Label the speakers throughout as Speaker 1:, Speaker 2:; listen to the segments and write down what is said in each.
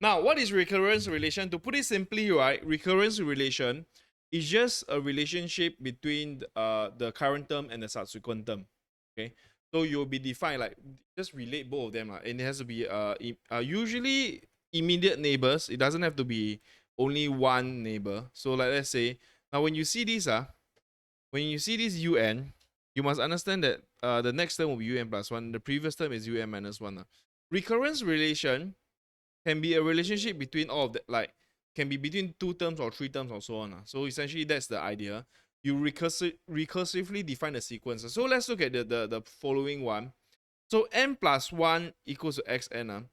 Speaker 1: Now, what is recurrence relation? To put it simply, right, recurrence relation is just a relationship between the current term and the subsequent term. Okay, so you'll be defined like just relate both of them, and it has to be usually immediate neighbors. It doesn't have to be only one neighbor. So like let's say now when you see this when you see this un, you must understand that the next term will be un plus 1. The previous term is un minus 1. Recurrence relation can be a relationship between all of that, like can be between two terms or three terms or so on. So essentially that's the idea. You recursively define the sequence. So let's look at the following one. So n plus 1 equals to xn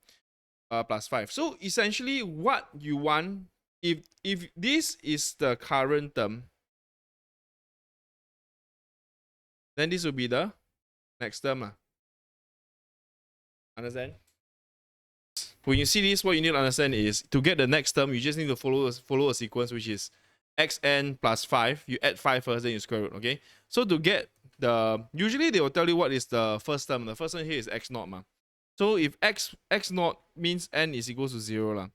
Speaker 1: plus 5. So essentially what you want, if this is the current term, then this will be the next term. Understand? When you see this, what you need to understand is to get the next term, you just need to follow a sequence, which is xn plus 5. You add 5 first, then you square root, okay? So to get usually they will tell you what is the first term. The first term here is x naught. So if x naught means n is equals to 0.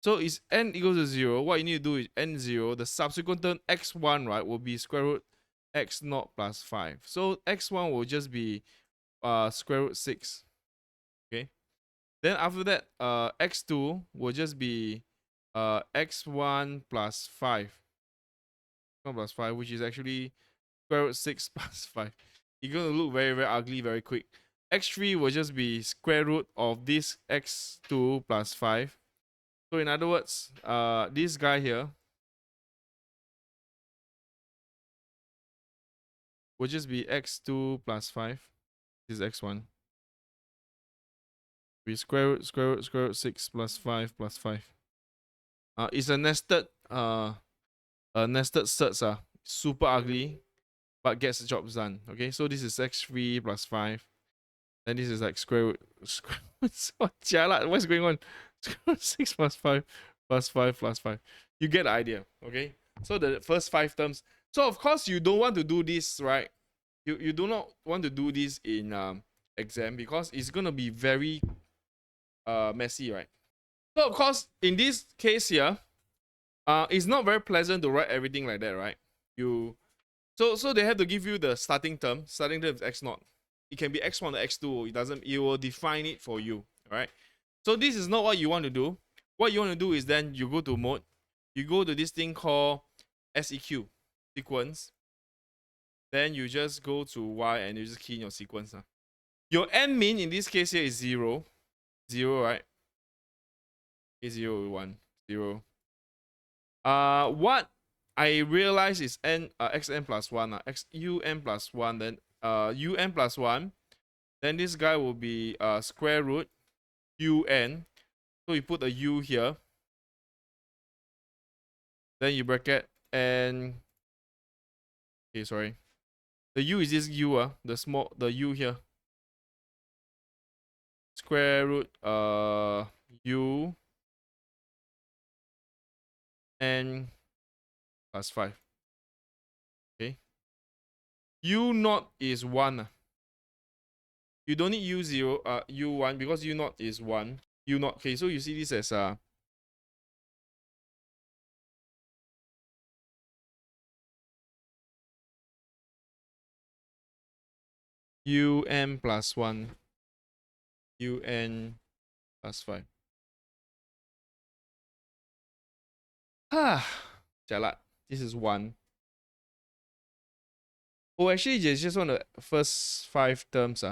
Speaker 1: So is n equals to 0, what you need to do is n0, the subsequent term x1, right, will be square root x naught plus 5. So x1 will just be square root 6. Okay. Then after that, x2 will just be x1 plus 5. 1 plus 5, which is actually square root 6 plus 5. You're going to look very, very ugly very quick. X3 will just be square root of this x2 plus 5. So in other words, this guy here will just be x2 plus 5. This is x1. Be square root 6 plus 5 plus 5. It's a nested certs, super ugly, but gets the job done. Okay, so this is x3 plus 5. Then this is like square root. What's going on? Square root 6 plus 5 plus 5 plus 5. You get the idea. Okay, so the first 5 terms. So of course you don't want to do this, right? You do not want to do this in exam because it's gonna be very messy, right? So of course in this case here, it's not very pleasant to write everything like that, right? So they have to give you the starting term. Starting term is x naught. It can be x1 or x2. It will define it for you. Right? So this is not what you want to do. What you want to do is then you go to mode. You go to this thing called SEQ, sequence. Then you just go to Y and you just key in your sequence. Your n min in this case here is 0. 0, right? Okay, 0, 1, 0. What I realize is xn plus 1, un plus 1, then un plus 1, then this guy will be square root un. So you put a u here, then you bracket and okay, sorry, the u is this u, the u here, square root u n plus 5. Okay, u naught is 1. You don't need u0 u1 because u naught is 1. U naught. Okay, so you see this as un plus 1, un plus 5. Jalat. This is 1. Oh, actually, it's just on the first 5 terms.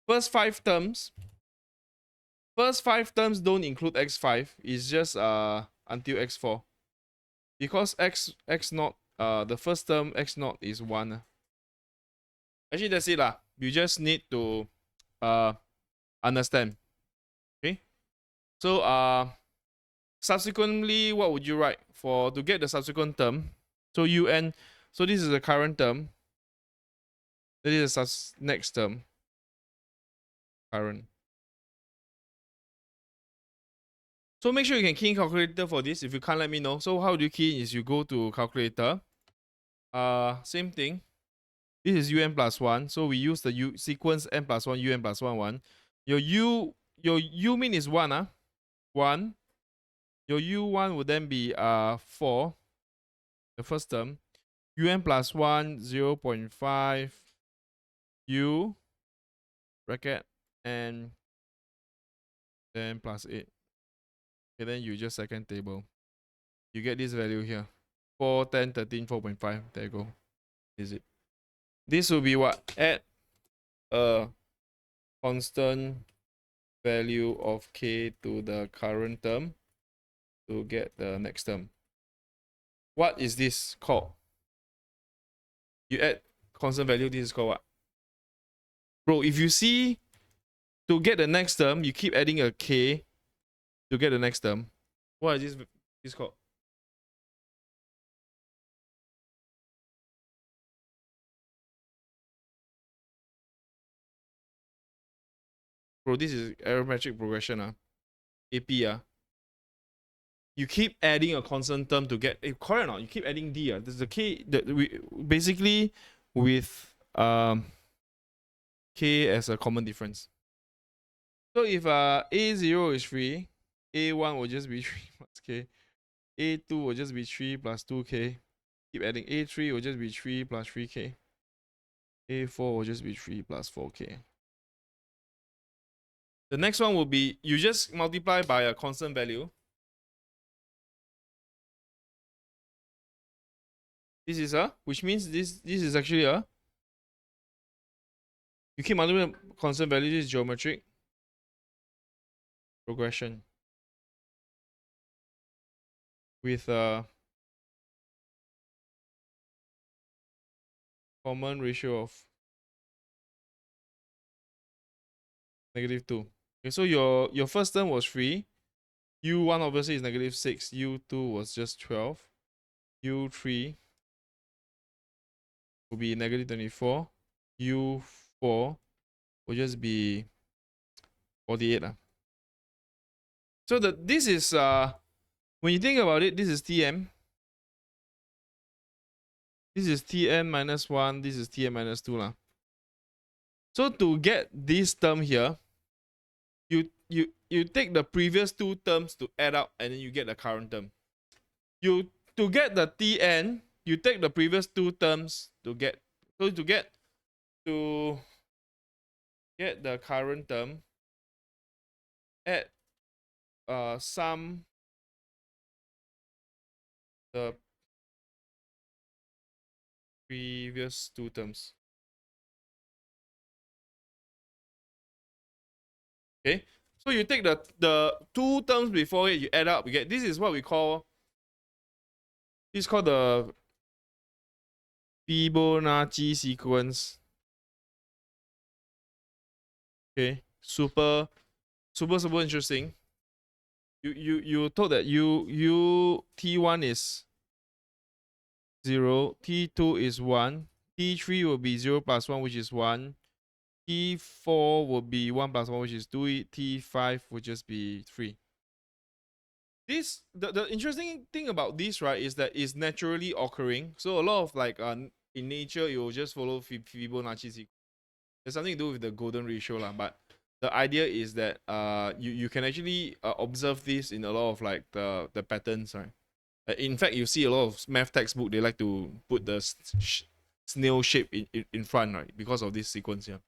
Speaker 1: First 5 terms. First 5 terms don't include x5. It's just until x4. Because x naught, the first term x naught is 1. Actually, that's it lah. You just need to understand. Okay. So subsequently, what would you write for to get the subsequent term? So un. So this is the current term. This is the next term. Current. So make sure you can key in calculator for this. If you can't, let me know. So how do you key in is you go to calculator. Same thing. This is un plus 1. So we use the u sequence n plus 1, un plus 1, 1. Your u min is 1, 1. Your u1 would then be 4, the first term. Un plus 1, 0 0.5, u, bracket, and then plus 8. Okay, then you just second table. You get this value here. 4, 10, 13, 4.5. There you go. Is it? This will be what? Add a constant value of k to the current term to get the next term. What is this called? You add constant value, this is called what? Bro, if you see, to get the next term, you keep adding a k to get the next term. What is this called? Bro, this is arithmetic progression. AP. You keep adding a constant term to get correct or not? You keep adding d. There's the k. We basically with k as a common difference. So if a0 is 3, a1 will just be 3 plus k, a2 will just be 3 plus 2k. Keep adding. a3 will just be 3 plus 3k. a4 will just be 3 plus 4k. The next one will be, you just multiply by a constant value. This is which means this is actually you keep multiplying constant value, this is geometric progression with a common ratio of -2. Okay, so your first term was 3. u1 obviously is -6. u2 was just 12. u3 will be -24. u4 will just be 48. So this is when you think about it, this is Tm. This is Tn minus 1. This is Tn minus 2. So to get this term here, you take the previous two terms to add up, and then you get the current term. To get the Tn, you take the previous two terms to get. So to get the current term, add sum the previous two terms. Okay, so you take the two terms before it, you add up, you get, this is what we call, this is called the Fibonacci sequence. Okay, super interesting. You told that T1 is 0, T2 is 1, T3 will be 0 plus 1, which is 1, T4 will be 1 plus 1, which is 2, T5 will just be 3. This the interesting thing about this, right, is that it's naturally occurring. So a lot of like in nature, you will just follow Fibonacci sequence. There's something to do with the golden ratio, but the idea is that you can actually observe this in a lot of like the patterns, right? In fact, you see a lot of math textbook, they like to put the snail shape in front, right? Because of this sequence here.